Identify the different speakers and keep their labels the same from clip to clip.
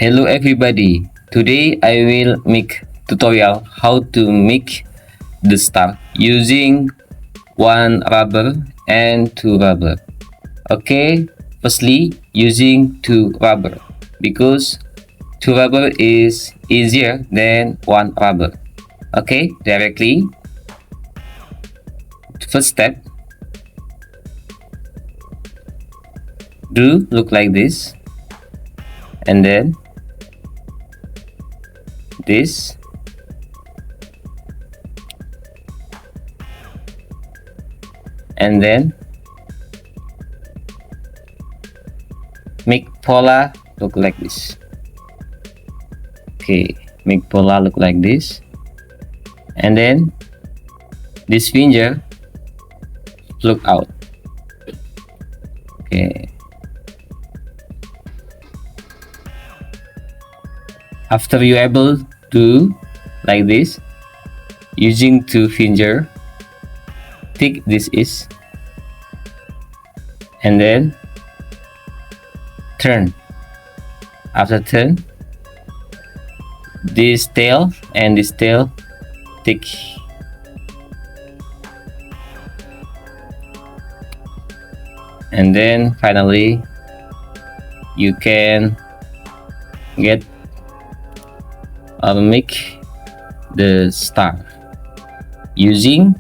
Speaker 1: Hello everybody, today I will make tutorial how to make the star using one rubber and two rubber. Okay, firstly using two rubber because two rubber is easier than one rubber. Okay, directly. First step, do look like this, and then this, and then make pola look like this. Okay, make pola look like this, and then this finger look out. Okay, after you able to like this using two finger, take this is, and then turn. After turn, this tail and this tail take, and then finally you can get make the star using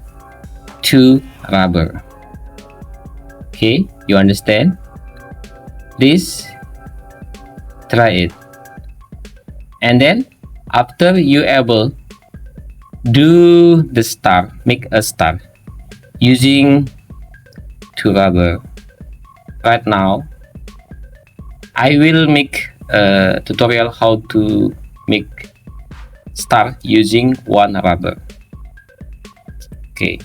Speaker 1: two rubber. Okay, you understand? Please try it, and then after you able do the star, make a star using two rubber. Right now I will make a tutorial how to make star using one rubber. Okay,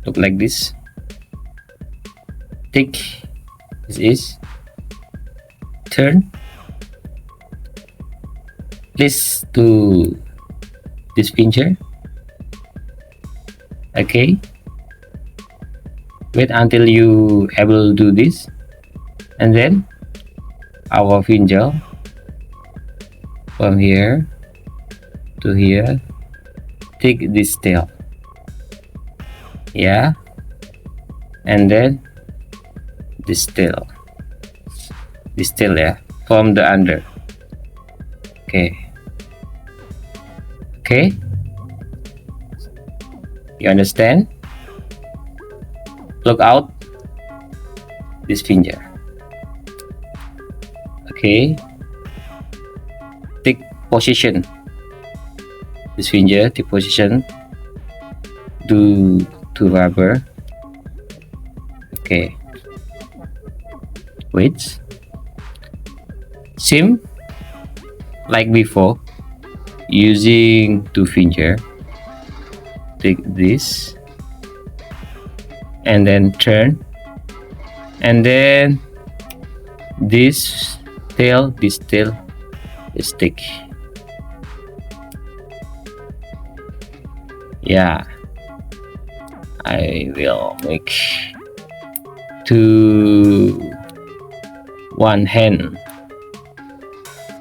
Speaker 1: look like this. Take this is, turn, place to this finger. Okay, wait until you able do this, and then our finger from here to here, take this tail, yeah, and then this tail, yeah, from the under. Okay, you understand? Look out this finger. Okay, take position this finger, take position, do two rubber. Okay, wait, same like before using two finger. Take this and then turn, and then this tail is take. Yeah, I will make to one hand,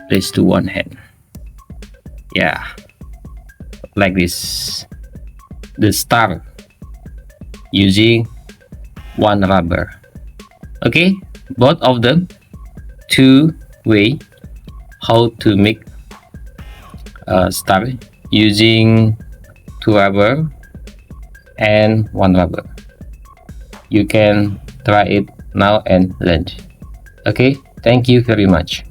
Speaker 1: place to one hand. Yeah, like this, the star using one rubber. Okay, both of them two way how to make a star using two rubber and one rubber. You can try it now and learn. Okay, thank you very much.